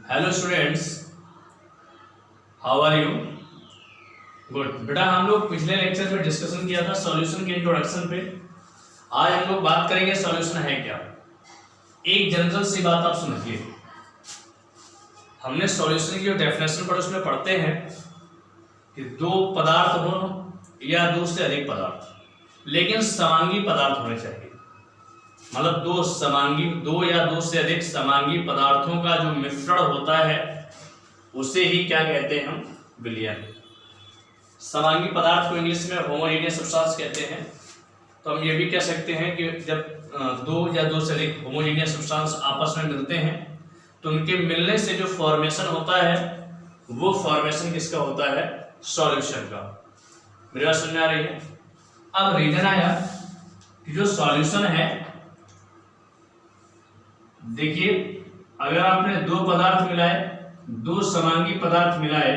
Hello students, how are you? Good. बेटा हम लोग पिछले लेक्चर में डिस्कशन किया था सॉल्यूशन के इंट्रोडक्शन पे। आज हम लोग बात करेंगे सॉल्यूशन है क्या। एक जनरल सी बात आप समझिए, हमने सॉल्यूशन की जो डेफिनेशन पढ़ी उसमें पढ़ते हैं कि दो पदार्थ हो या दो से अधिक पदार्थ, लेकिन समांगी पदार्थ होने चाहिए। मतलब दो या दो से अधिक समांगी पदार्थों का जो मिश्रण होता है उसे ही क्या कहते हैं हम? विलयन। समांगी पदार्थ को इंग्लिश में होमोजेनियस सब्सटेंस कहते हैं। तो हम ये भी कह सकते हैं कि जब दो या दो से अधिक होमोजेनियस सब्सटेंस आपस में मिलते हैं तो उनके मिलने से जो फॉर्मेशन होता है वो फॉर्मेशन किसका होता है? सॉल्यूशन का। मेरी बात समझ में आ रही है? अब रीजन आया कि जो सॉल्यूशन है, देखिए अगर आपने दो पदार्थ मिलाए, दो समांगी पदार्थ मिलाए,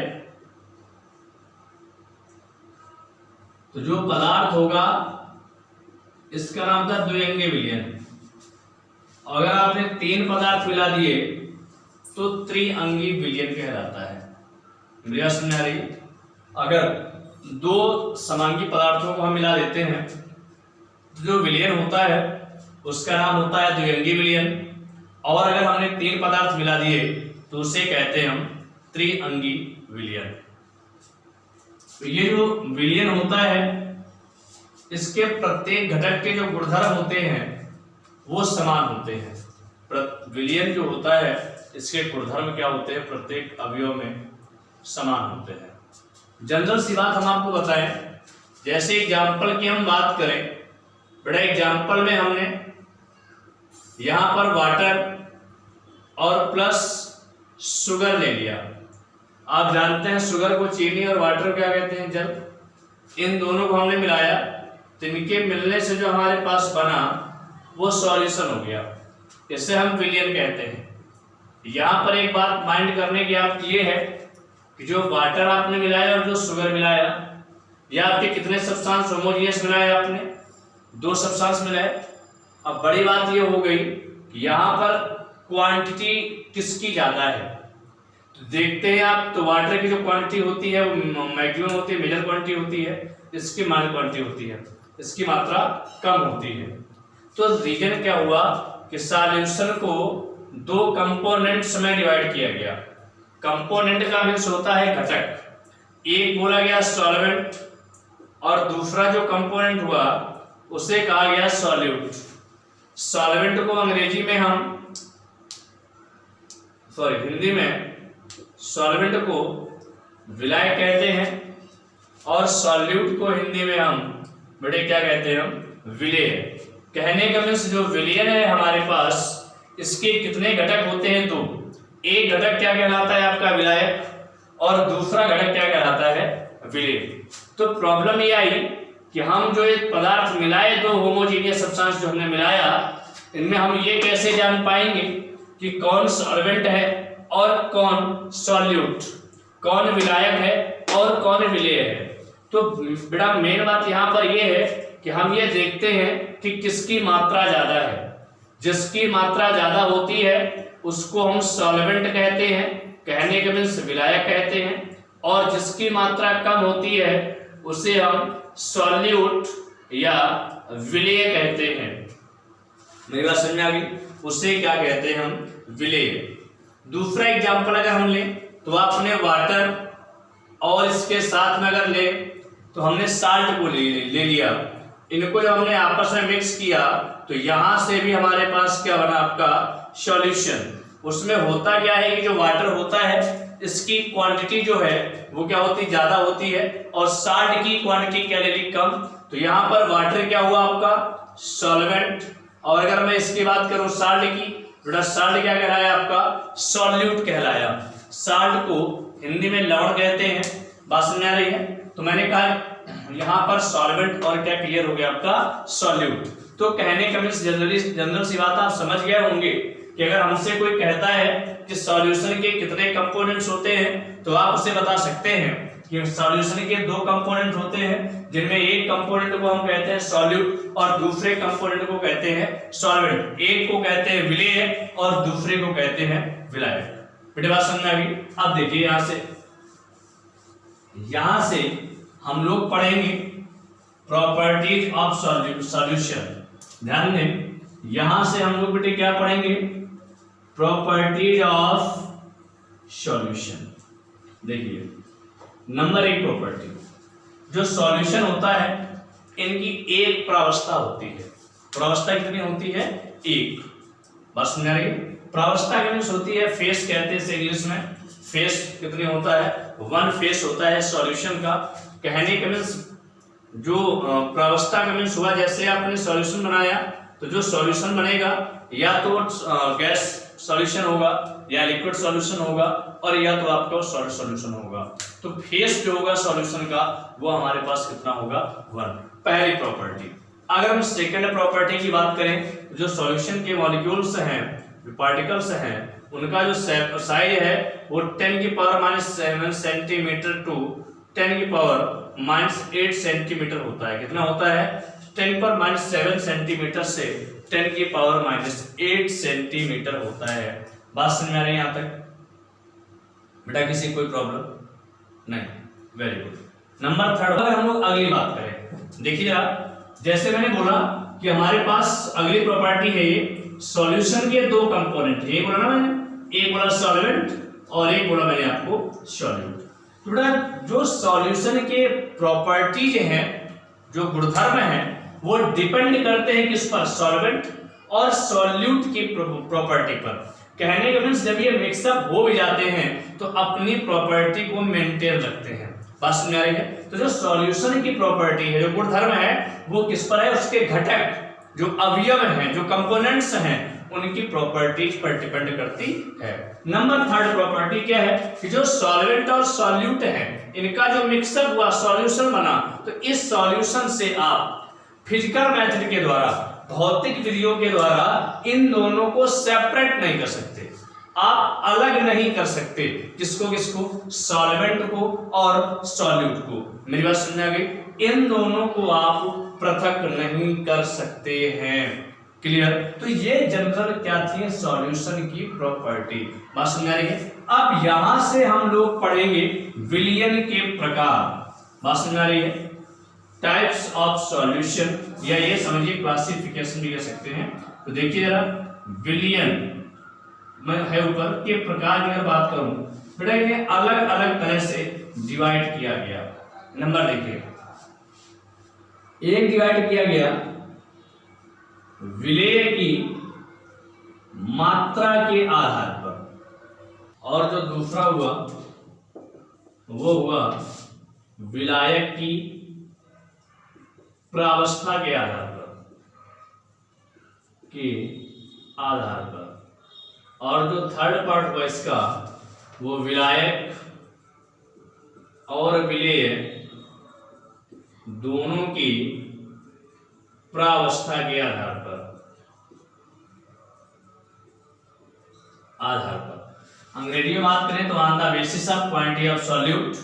तो जो पदार्थ होगा इसका नाम था द्विअंगी विलयन। अगर आपने तीन पदार्थ मिला दिए तो त्रिअंगी विलयन कहलाता है। मेरी बात समझ आ रही? अगर दो समांगी पदार्थों को हम मिला देते हैं तो जो विलयन होता है उसका नाम होता है द्विअंगी विलयन। और अगर हमने तीन पदार्थ मिला दिए तो उसे कहते हैं हम त्रिअंगी विलयन। तो ये जो विलयन होता है इसके प्रत्येक घटक के जो गुणधर्म होते हैं वो समान होते हैं। विलयन जो होता है इसके गुणधर्म क्या होते हैं? प्रत्येक अवयव में समान होते हैं। जनरल सी बात हम आपको बताएं, जैसे एग्जाम्पल की हम बात करें, बड़ा एग्जाम्पल में हमने यहां पर वाटर और प्लस शुगर ले लिया। आप जानते हैं शुगर को चीनी और वाटर क्या कहते हैं? जल। इन दोनों को हमने मिलाया तो इनके मिलने से जो हमारे पास बना वो सॉल्यूशन हो गया। इसे हम विलयन कहते हैं। यहां पर एक बात माइंड करने की आप ये है कि जो वाटर आपने मिलाया और जो शुगर मिलाया, या आपके कितने सब्सटेंस होमोजेनियस मिलाए? आपने दो सब्सटेंस मिलाए। अब बड़ी बात ये हो गई कि यहाँ पर क्वांटिटी किसकी ज्यादा है? तो देखते हैं आप, तो वाटर की जो क्वांटिटी होती है वो मैक्सिमम होती है, मेजर क्वांटिटी होती है, इसकी माइनर क्वांटिटी होती है, इसकी मात्रा कम होती है। तो रीजन क्या हुआ कि सॉल्यूशन को दो कंपोनेंट्स में डिवाइड किया गया। कंपोनेंट का मीन्स होता है घटक। एक बोला गया सॉल्वेंट और दूसरा जो कंपोनेंट हुआ उसे कहा गया सॉल्यूट। सॉल्वेंट को अंग्रेजी में हम हिंदी में सॉल्वेंट को विलायक कहते हैं और सॉल्यूट को हिंदी में हम बड़े क्या कहते हैं? हम विलेय। कहने का मीन्स जो विलयन है हमारे पास, इसके कितने घटक होते हैं? दो। एक घटक क्या कहलाता है आपका? विलायक। और दूसरा घटक क्या कहलाता है? विलेय। तो प्रॉब्लम ये आई कि हम जो एक पदार्थ मिलाए, दो होमोजेनियस सब्सटेंस जो हमने मिलाया, इनमें हम ये कैसे जान पाएंगे कि कौन सॉल्वेंट है और कौन सॉल्यूट, कौन विलायक है और कौन विलेय है? तो बेटा मेन बात यहाँ पर ये है कि हम ये देखते हैं कि किसकी मात्रा ज्यादा है। जिसकी मात्रा ज्यादा होती है उसको हम सॉल्वेंट कहते हैं, कहने के मीन्स विलायक कहते हैं, और जिसकी मात्रा कम होती है उसे हम सॉल्यूट या विलेय कहते हैं। मेरी बात समझ में आ गई? उसे क्या कहते हैं? हम विलेय। दूसरा एग्जांपल अगर हम लें तो आपने वाटर और इसके साथ में अगर ले तो हमने साल्ट को ले लिया। इनको जब हमने आपस में मिक्स किया तो यहां से भी हमारे पास क्या बना? आपका सॉल्यूशन। उसमें होता क्या है कि जो वाटर होता है इसकी क्वांटिटी जो है वो क्या होती? ज्यादा होती है, और साल्ट की क्वांटिटी क्या ले ली? कम। तो यहाँ पर वाटर क्या हुआ आपका? सॉल्वेंट। और अगर मैं इसकी बात करूं साल्ट की, बेटा साल्ट क्या कहलाया आपका? सॉल्यूट कहलाया। साल्ट को हिंदी में लवण कहते हैं। बात समझ आ रही है? तो मैंने कहा यहाँ पर सॉल्वेंट और क्या क्लियर हो गया आपका? सॉल्यूट। तो कहने का मीन्स जनरल सी बात आप समझ गए होंगे कि अगर हमसे कोई कहता है कि सॉल्यूशन के कितने कंपोनेंट्स होते हैं तो आप उसे बता सकते हैं कि सॉल्यूशन के दो कंपोनेंट होते हैं, जिनमें एक कंपोनेंट को हम कहते हैं सॉल्यूट और दूसरे कंपोनेंट को कहते हैं सॉल्वेंट। एक को कहते हैं विलेय और दूसरे को कहते हैं विलायक। बेटे बात समझ आ गई। अब देखिए यहां से हम लोग पढ़ेंगे प्रॉपर्टीज ऑफ सॉल्यूशन। ध्यान दें, यहां से हम लोग बेटे क्या पढ़ेंगे, प्रॉपर्टीज ऑफ सॉल्यूशन। देखिए नंबर 1 प्रॉपर्टी, जो सॉल्यूशन होता है इनकी एक प्रावस्था होती है। प्रावस्था कितनी होती है, एक। बस समझ रही, प्रावस्था की मीन्स होती है फेस कहते हैं इसे इंग्लिश में। फेस कितनी होता है, 1 फेस होता है सॉल्यूशन का। कहने का मीन्स जो प्रावस्था का मीन्स हुआ, जैसे आपने सॉल्यूशन बनाया तो जो सॉल्यूशन बनेगा या तो गैस सॉल्यूशन होगा या लिक्विड सॉल्यूशन होगा और या तो आपका सॉलिड सॉल्यूशन होगा। तो फेस जो होगा सॉल्यूशन का वो हमारे पास कितना होगा, 1, पहली प्रॉपर्टी। अगर हम सेकंड प्रॉपर्टी की बात करें, जो सॉल्यूशन के मॉलिक्यूल्स हैं, जो पार्टिकल्स हैं, उनका जो साइज है वो 10⁻⁷ सेंटीमीटर टू 10⁻⁻8 सेंटीमीटर होता है। कितना होता है, 10⁻⁷ सेंटीमीटर से 10⁻⁸ सेंटीमीटर होता है। बात समझ में आ रही है यहाँ तक बेटा, किसी कोई प्रॉब्लम नहीं, वेरी गुड। नंबर 3, अगर हम लोग अगली बात करें, देखिए जैसे मैंने बोला कि हमारे पास अगली प्रॉपर्टी है ये सॉल्यूशन के 2 कंपोनेंट, ये बोला ना मैंने, एक बोला सॉल्वेंट और एक बोला मैंने आपको सॉल्यूट। तो बेटा जो सॉल्यूशन के प्रॉपर्टीज हैं, जो गुणधर्म हैं, वो डिपेंड करते हैं किस पर, सॉल्वेंट और सॉल्यूट की प्रॉपर्टी पर। कहने का मीन्स जब ये मिक्सअप हो भी जाते हैं तो अपनी प्रॉपर्टी को मेंटेन रखते हैं। बात समझ आ रही है। तो जो सॉल्यूशन की प्रॉपर्टी है, जो गुणधर्म है, वो किस पर है, उसके घटक जो अवयव हैं, जो कंपोनेंट्स हैं, उनकी प्रॉपर्टीज पर डिपेंड करती है। नंबर 3 प्रॉपर्टी क्या है कि जो सॉल्वेंट और सॉल्यूट है, इनका जो मिक्सअप हुआ, सॉल्यूशन बना, तो इस सॉल्यूशन से आप फिजिकल मेथड के द्वारा, भौतिक विधियों के द्वारा इन दोनों को सेपरेट नहीं कर सकते, आप अलग नहीं कर सकते। किसको किसको, सॉल्वेंट को और सॉल्यूट को। मेरी बात समझ आ गई, इन दोनों को आप पृथक नहीं कर सकते हैं। क्लियर। तो ये जनरल क्या थी, सॉल्यूशन की प्रॉपर्टी। बात समझ आ रही है। अब यहां से हम लोग पढ़ेंगे विलयन के प्रकार। बात समझ आ रही है। टाइप्स ऑफ सॉल्यूशन, या ये समझिए क्लासिफिकेशन भी कह सकते हैं। तो देखिए जरा, विलयन में है ऊपर के प्रकार की अगर बात करूं बेटा, इन्हें अलग अलग तरह से डिवाइड किया गया। नंबर देखिए, एक डिवाइड किया गया विलेय की मात्रा के आधार पर, और जो दूसरा हुआ वो हुआ विलायक की प्रावस्था के आधार पर, और जो थर्ड पार्ट हुआ इसका, वो विलायक और विलेय दोनों की प्रावस्था के आधार पर अंग्रेजी में बात करें तो on the basis of quantity of solute,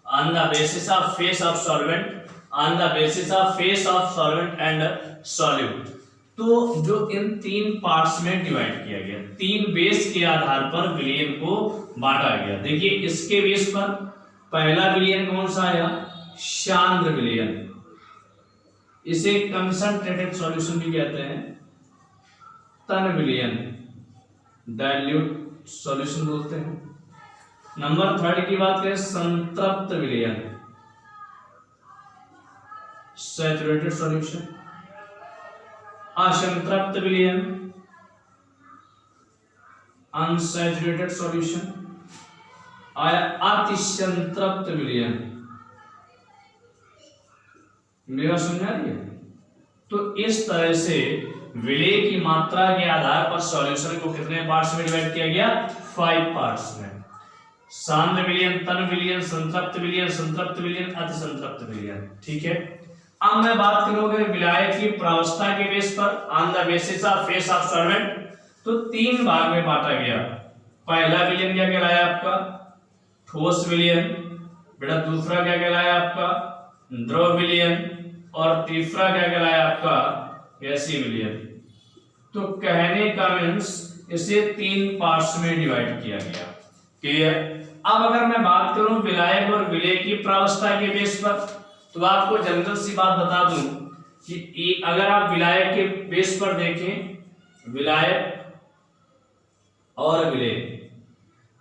on the basis of face of solvent, on the basis of face of solvent and solute. तो जो इन 3 पार्ट्स में डिवाइड किया गया, 3 बेस के आधार पर विलयन को बांटा गया। देखिए इसके बेस पर पहला विलयन कौन सा आया, सांद्र विलयन। इसे कंसंट्रेटेड सॉल्यूशन भी कहते हैं। तन विलयन, डाइल्यूट सॉल्यूशन बोलते हैं। नंबर 3 की बात करें, संतृप्त विलयन, सैचुरेटेड सॉल्यूशन। असंतृप्त विलयन, अनसैचुरेटेड सॉल्यूशन। अतिसंतृप्त विलयन। मेरा समझ आ रही है। तो इस तरह से विलेय की मात्रा के आधार पर सॉल्यूशन को कितने पार्ट्स में डिवाइड किया गया, 5 पार्ट्स में। सांद्र विलयन, तन विलयन, संतृप्त विलयन, संतृप्त विलयन, अतिसंतृप्त विलयन। ठीक है। अब मैं बात करूंगा विलायक की प्रावस्था के बेस पर, on the basis of face of solvent. तो 3 भाग में बांटा गया। पहला विलयन क्या कहलाया आपका, ठोस विलयन। बेटा दूसरा क्या कहलाया आपका, द्रव विलयन। और तीसरा क्या कहलाया आपका, गैसीय विलयन। तो कहने का मीन्स इसे 3 पार्ट्स में डिवाइड किया गया। क्लियर। अब अगर मैं बात करूं विलायक और विलेय की प्रावस्था के बेस पर, तो आपको जनरल सी बात बता दूं कि अगर आप विलायक के बेस पर देखें, विलायक और विलेय,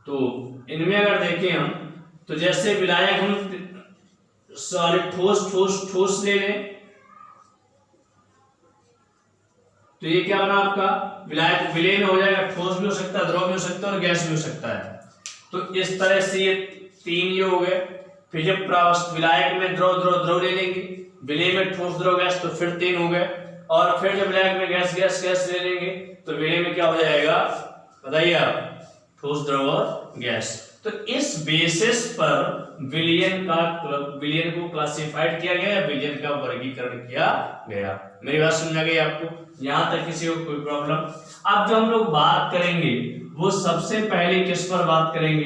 तो इनमें अगर देखें हम, तो जैसे विलायक हम सॉलिड ठोस ले लें, तो ये क्या बना आपका विलायक, विलेय में हो जाएगा, ठोस भी हो सकता है, द्रव भी हो सकता है और गैस भी हो सकता है। तो इस तरह से ये 3 ये हो गए। फिर जब प्रावस्था विलायक में द्रव ले लेंगे, विलेय में ठोस द्रव गैस, तो फिर 3 हो गए। और फिर जब विलायक में गैस ले लेंगे, तो विलेय में क्या हो जाएगा बताइए आप, ठोस द्रव और गैस। तो इस बेसिस पर विलयन को क्लासिफाइड किया गया, विलयन का वर्गीकरण किया गया। मेरी बात समझ आ गई आपको? यहां तक किसी को कोई प्रॉब्लम? अब जो हम लोग बात करेंगे वो सबसे पहले किस पर बात करेंगे,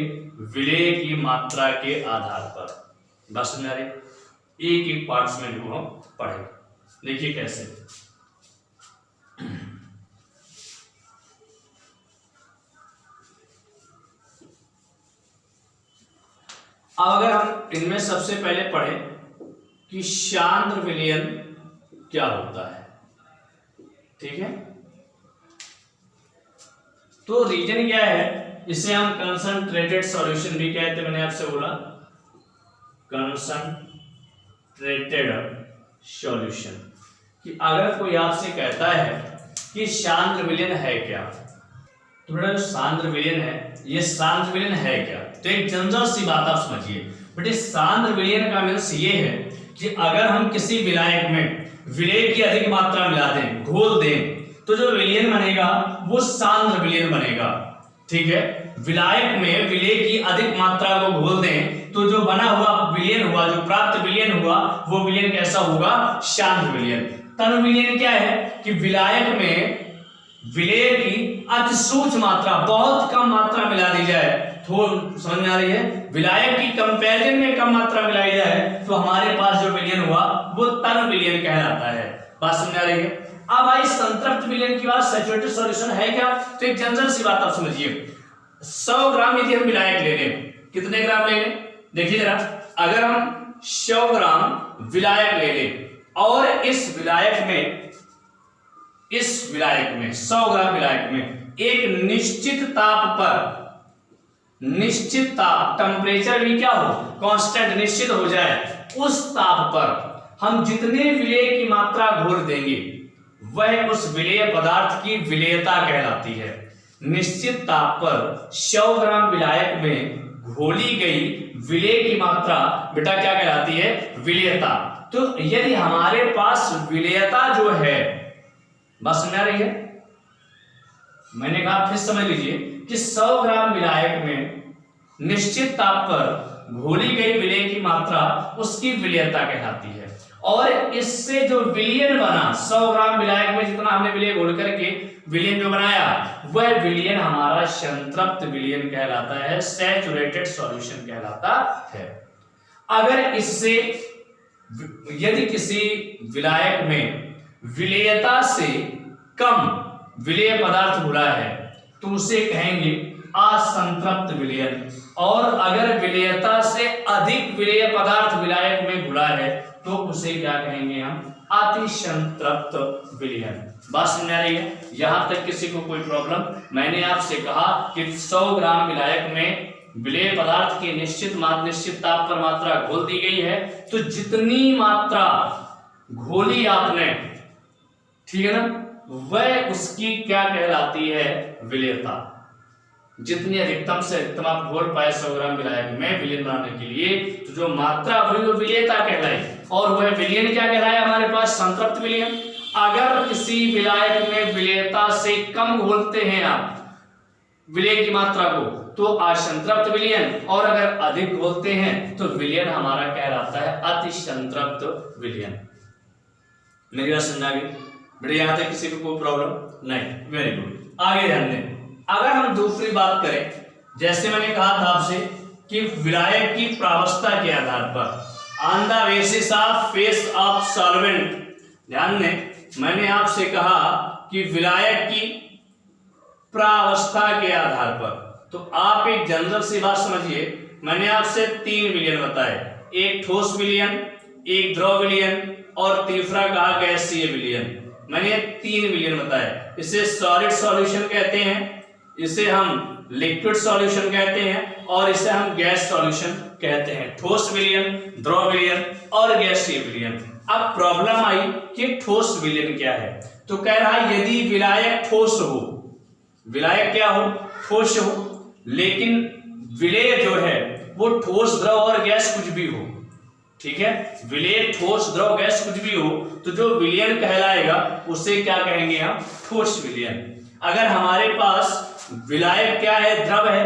विलेय की मात्रा के आधार पर। बस समझ आ रही? एक एक पार्ट्स में जो हम पढ़ेंगे। देखिए कैसे। अब अगर हम इनमें सबसे पहले पढ़ें कि सांद्र विलयन क्या होता है, ठीक है। तो रीजन क्या है, इसे हम कंसंट्रेटेड सॉल्यूशन भी कहते हैं। मैंने आपसे बोला कंसंट्रेटेड सॉल्यूशन, कि अगर कोई आपसे कहता है कि सांद्र विलयन है क्या, तो बेटा जो सांद्र विलयन है, ये सांद्र विलयन है क्या, तो एक जनरल सी बात आप समझिए बेटे। सांद्र विलयन का मीन्स ये है कि अगर हम किसी विलायक में विलेय की अधिक मात्रा मिला दें, घोल दें, तो जो विलयन बनेगा वो सांद्र विलयन बनेगा, ठीक है। विलायक में विलेय की अधिक मात्रा को घोल दें, तो जो बना हुआ विलयन हुआ, जो प्राप्त विलयन हुआ, वो विलयन कैसा होगा, सांद्र विलयन। तनु विलयन क्या है कि विलायक में विलेय की अति सूक्ष्म मात्रा, बहुत कम मात्रा मिला दी जाए, थोड़ी समझ में आ रही है, विलायक की कंपैरिजन में कम मात्रा मिलाई जाए, तो हमारे पास जो विलयन हुआ वो तनु विलयन कहलाता है। बात समझ आ रही है? अब आई संतृप्त विलयन की बात, सैचुरेटेड सॉल्यूशन है क्या, तो एक जनरल सी बात आप समझिए। 100 ग्राम यदि हम विलायक ले लें, कितने ग्राम ले लें, देखिए जरा, अगर हम 100 ग्राम विलायक ले लें और इस विलायक में 100 ग्राम विलायक में एक निश्चित ताप पर, निश्चित ताप, टेम्परेचर भी क्या हो, कांस्टेंट, निश्चित हो जाए, उस ताप पर हम जितने विलेय की मात्रा घोल देंगे वह उस विलेय पदार्थ की विलेयता कहलाती है। निश्चित ताप पर 100 ग्राम विलायक में घोली गई विलेय की मात्रा बेटा क्या कहलाती है, विलेयता। तो यदि हमारे पास विलेयता जो है, बस समझ आ रही है, मैंने कहा फिर समझ लीजिए कि 100 ग्राम विलायक में निश्चित ताप पर घोली गई विलेय की मात्रा उसकी विलेयता कहलाती है। और इससे जो विलयन बना, 100 ग्राम विलायक में जितना हमने विलेय घोल करके विलयन जो बनाया, वह विलयन हमारा संतृप्त विलयन कहलाता है, सैचुरेटेड सॉल्यूशन कहलाता है। अगर इससे यदि किसी विलायक में विलेयता से कम विलेय पदार्थ घुला है, तो उसे कहेंगे असंतृप्त विलयन। और अगर विलेयता से अधिक विलेय पदार्थ विलायक में घुला है, तो उसे क्या कहेंगे हम, अतिसंतृप्त विलयन। बात समझ आ रही है? यहां तक किसी को कोई प्रॉब्लम? मैंने आपसे कहा कि 100 ग्राम विलायक में विलेय पदार्थ की निश्चित ताप पर मात्रा घोल दी गई है, तो जितनी मात्रा घोली आपने, ठीक है ना, वह उसकी क्या कहलाती है, विलेयता। जितनी अधिकतम से अधिकतम आप घोल पाए 100 ग्राम विलायक में विलयन बनाने के लिए, तो जो मात्रा हुई वो विलेयता कहलाई। और वह विलयन क्या कहलाया हमारे पास, संतृप्त विलयन। अगर किसी विलायक में विलेयता से कम घोलते हैं आप विलेय की मात्रा को, तो असंतृप्त विलयन, और अगर अधिक घोलते हैं तो विलयन हमारा कहलाता है अतिसंतृप्त विलयन। मेरी बात समझ आ गई बेटा? यहां तक किसी को कोई प्रॉब्लम नहीं? Very good. आगे ध्यान दें। अगर हम दूसरी बात करें, जैसे मैंने कहा था आपसे कि विलायक की प्रावस्था के आधार पर, on the basis of face of solvent, ध्यान दें, मैंने आपसे कहा कि विलायक की प्रावस्था के आधार पर, तो आप एक जनरल सी बात समझिए, मैंने आपसे 3 विलयन बताए, एक ठोस विलयन, एक द्रव विलयन और तीसरा कहा गैसीय विलयन। मैंने 3 विलयन बताए। इसे सॉलिड सॉल्यूशन कहते हैं, इसे हम लिक्विड सॉल्यूशन कहते हैं और इसे हम गैस सॉल्यूशन कहते हैं। ठोस विलयन, द्रव विलयन और गैसीय विलयन। अब प्रॉब्लम आई कि ठोस विलयन क्या है। तो कह रहा है यदि विलायक ठोस हो, विलायक क्या हो, ठोस हो, लेकिन विलेय जो है वो ठोस, द्रव और गैस कुछ भी हो, ठीक है, विलेय ठोस, द्रव, गैस कुछ भी हो, तो जो विलयन कहलाएगा उसे क्या कहेंगे हम, ठोस विलयन। अगर हमारे पास विलायक क्या है, द्रव है,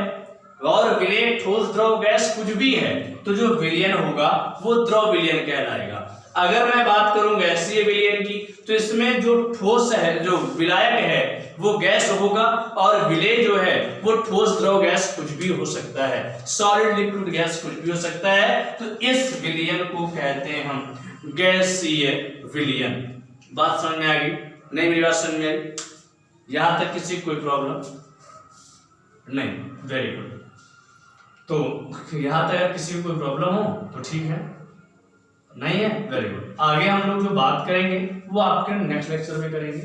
और विलेय ठोस, द्रव, गैस कुछ भी है, तो जो विलयन होगा वो द्रव विलयन कहलाएगा। अगर मैं बात करूं गैसीय विलयन की, तो इसमें जो ठोस है, जो विलायक है वो गैस होगा और विलेय जो है वो ठोस, द्रव, गैस कुछ भी हो सकता है, सॉलिड, लिक्विड, गैस कुछ भी हो सकता है। तो इस विलयन को कहते हैं हम गैसीय विलयन। बात समझ में आ गई? नहीं, मेरी बात समझ में आई? यहां तक किसी कोई प्रॉब्लम नहीं? Very good. तो यहां तक अगर किसी को कोई प्रॉब्लम हो तो ठीक है, नहीं है, वेरी गुड। आगे हम लोग जो बात करेंगे वो आपके नेक्स्ट लेक्चर में करेंगे।